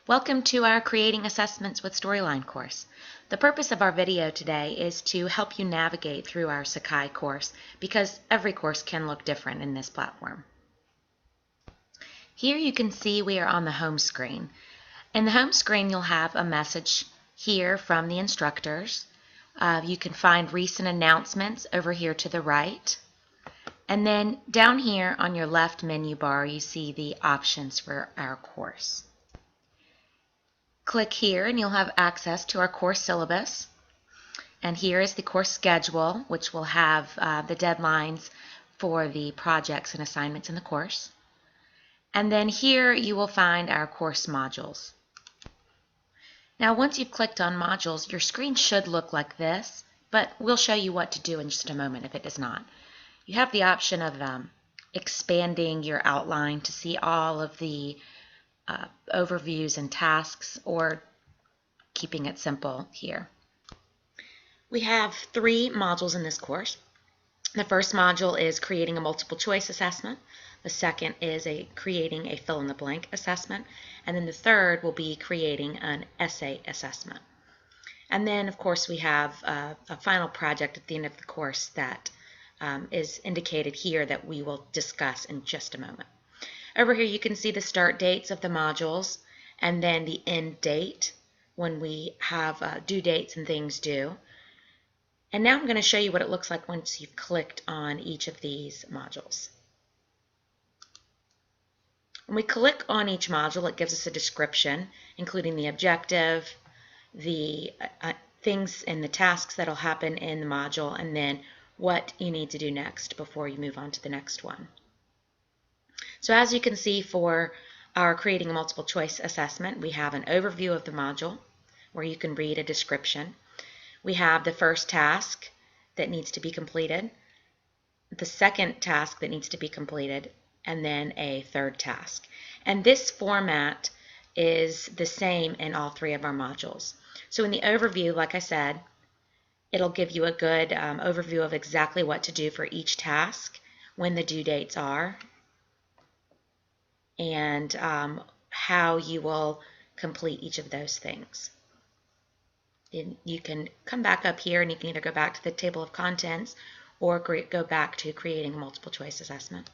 Welcome to our Creating Assessments with Storyline course. The purpose of our video today is to help you navigate through our Sakai course because every course can look different in this platform. Here you can see we are on the home screen. In the home screen you'll have a message here from the instructors. You can find recent announcements over here to the right. And then down here on your left menu bar you see the options for our course. Click here and you'll have access to our course syllabus. And here is the course schedule, which will have the deadlines for the projects and assignments in the course. And then here you will find our course modules. Now once you've clicked on modules, your screen should look like this, but we'll show you what to do in just a moment if it does not. You have the option of expanding your outline to see all of the overviews and tasks, or keeping it simple here. We have 3 modules in this course. The first module is creating a multiple choice assessment. The second is creating a fill-in-the-blank assessment. And then the third will be creating an essay assessment. And then, of course, we have a final project at the end of the course that is indicated here that we will discuss in just a moment. Over here you can see the start dates of the modules and then the end date when we have due dates and things due. And now I'm going to show you what it looks like once you've clicked on each of these modules. When we click on each module, it gives us a description, including the objective, the things and the tasks that will happen in the module, and then what you need to do next before you move on to the next one. So as you can see, for our creating a multiple choice assessment, we have an overview of the module where you can read a description. We have the first task that needs to be completed, the second task that needs to be completed, and then a third task. And this format is the same in all 3 of our modules. So in the overview, like I said, it'll give you a good overview of exactly what to do for each task, when the due dates are, and how you will complete each of those things. And you can come back up here and you can either go back to the table of contents or go back to creating a multiple choice assessment.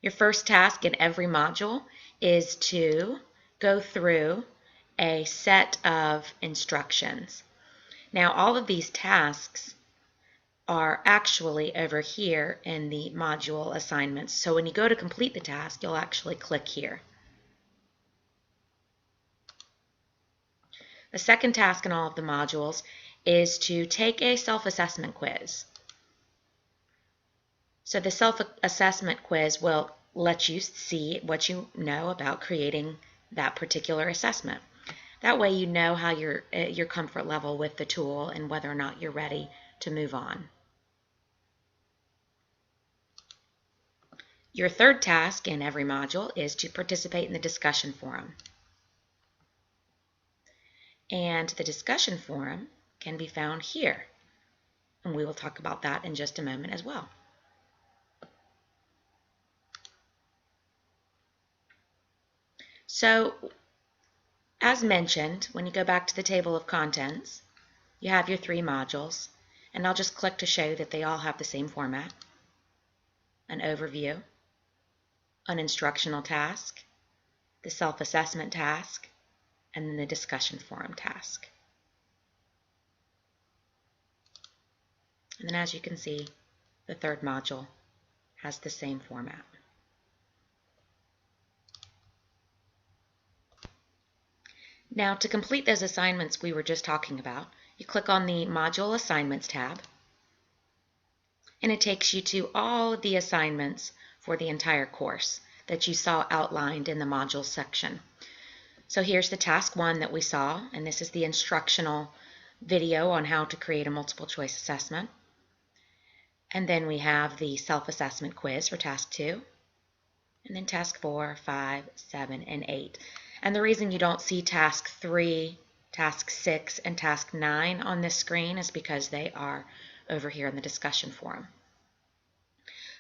Your first task in every module is to go through a set of instructions. Now all of these tasks are actually over here in the module assignments. So when you go to complete the task, you'll actually click here. The second task in all of the modules is to take a self-assessment quiz. So the self-assessment quiz will let you see what you know about creating that particular assessment. That way you know how your comfort level with the tool and whether or not you're ready to move on. Your third task in every module is to participate in the discussion forum. And the discussion forum can be found here. And we will talk about that in just a moment as well. So, as mentioned, when you go back to the table of contents, you have your 3 modules. And I'll just click to show you that they all have the same format. An overview, an instructional task, the self-assessment task, and then the discussion forum task. And then as you can see, the third module has the same format. Now to complete those assignments we were just talking about, you click on the Module Assignments tab, and it takes you to all of the assignments for the entire course that you saw outlined in the modules section. So here's the task 1 that we saw, and this is the instructional video on how to create a multiple choice assessment. And then we have the self-assessment quiz for task 2, and then task 4, 5, 7, and 8. And the reason you don't see task 3, task 6, and task 9 on this screen is because they are over here in the discussion forum.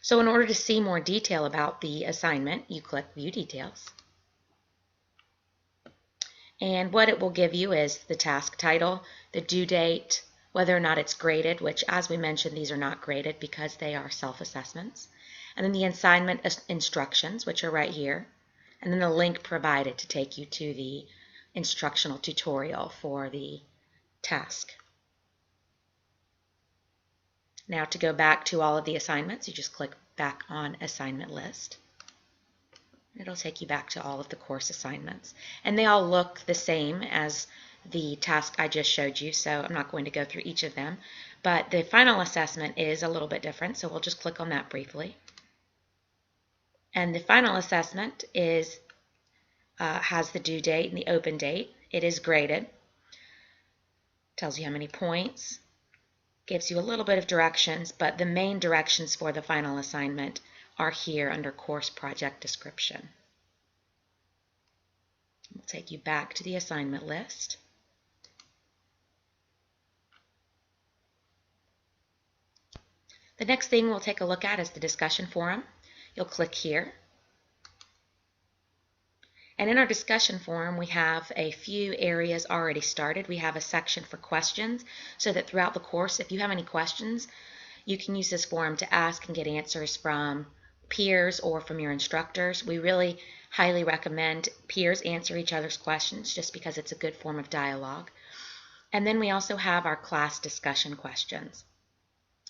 So in order to see more detail about the assignment, you click View Details. And what it will give you is the task title, the due date, whether or not it's graded, which as we mentioned, these are not graded because they are self-assessments. And then the assignment instructions, which are right here. And then the link provided to take you to the instructional tutorial for the task. Now to go back to all of the assignments, you just click back on assignment list. It'll take you back to all of the course assignments. And they all look the same as the task I just showed you, so I'm not going to go through each of them. But the final assessment is a little bit different, so we'll just click on that briefly. And the final assessment is has the due date and the open date. It is graded. Tells you how many points. Gives you a little bit of directions, but the main directions for the final assignment are here under Course Project Description. We'll take you back to the assignment list. The next thing we'll take a look at is the discussion forum. You'll click here. And in our discussion forum, we have a few areas already started. We have a section for questions, so that throughout the course, if you have any questions, you can use this forum to ask and get answers from peers or from your instructors. We really highly recommend peers answer each other's questions just because it's a good form of dialogue. And then we also have our class discussion questions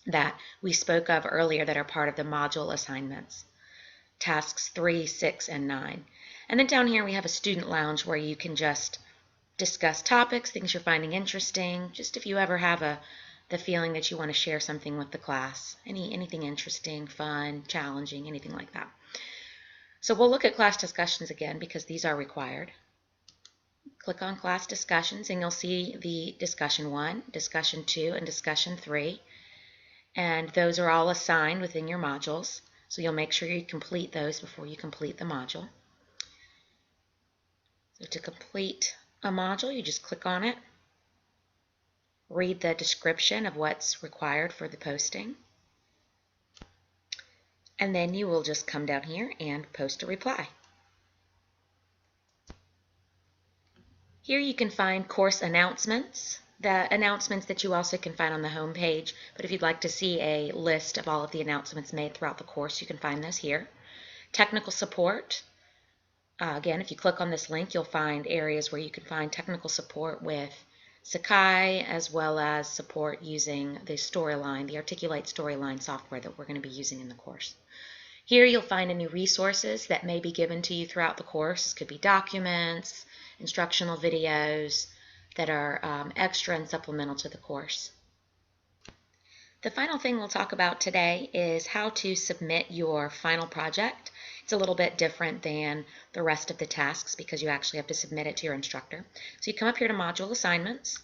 that we spoke of earlier that are part of the module assignments, tasks 3, 6, and 9. And then down here we have a student lounge where you can just discuss topics, things you're finding interesting, just if you ever have the feeling that you want to share something with the class, anything interesting, fun, challenging, anything like that. So we'll look at class discussions again because these are required. Click on class discussions and you'll see the discussion 1, discussion 2, and discussion 3. And those are all assigned within your modules. So you'll make sure you complete those before you complete the module. So to complete a module, you just click on it, read the description of what's required for the posting, and then you will just come down here and post a reply. Here you can find course announcements, the announcements that you also can find on the home page, but if you'd like to see a list of all of the announcements made throughout the course, you can find those here. Technical support. Again, if you click on this link, you'll find areas where you can find technical support with Sakai, as well as support using the Storyline, the Articulate Storyline software that we're going to be using in the course. Here you'll find any resources that may be given to you throughout the course. This could be documents, instructional videos that are extra and supplemental to the course. The final thing we'll talk about today is how to submit your final project. It's a little bit different than the rest of the tasks because you actually have to submit it to your instructor. So you come up here to Module Assignments,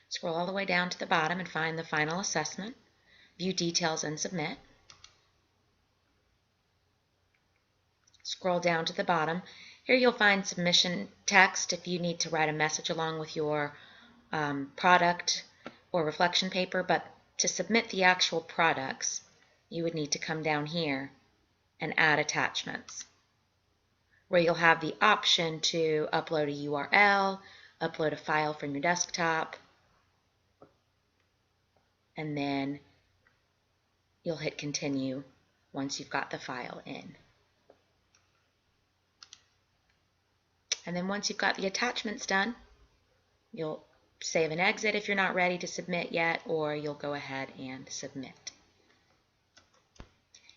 scroll all the way down to the bottom and find the Final Assessment, View Details and Submit. Scroll down to the bottom. Here you'll find submission text if you need to write a message along with your product or reflection paper, but to submit the actual products, you would need to come down here and add attachments, where you'll have the option to upload a URL, upload a file from your desktop, and then you'll hit continue once you've got the file in. And then once you've got the attachments done, you'll save and exit if you're not ready to submit yet, or you'll go ahead and submit.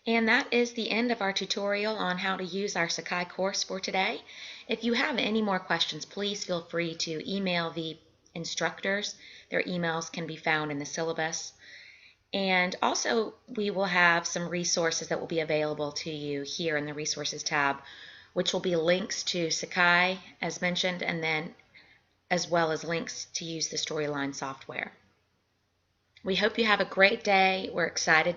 And that is the end of our tutorial on how to use our Sakai course for today. If you have any more questions, please feel free to email the instructors. Their emails can be found in the syllabus. And also, we will have some resources that will be available to you here in the Resources tab, which will be links to Sakai, as mentioned, and then as well as links to use the Storyline software. We hope you have a great day. We're excited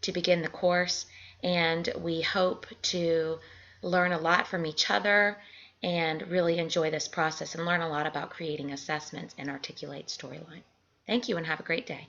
to begin the course, and we hope to learn a lot from each other and really enjoy this process and learn a lot about creating assessments and Articulate Storyline. Thank you and have a great day.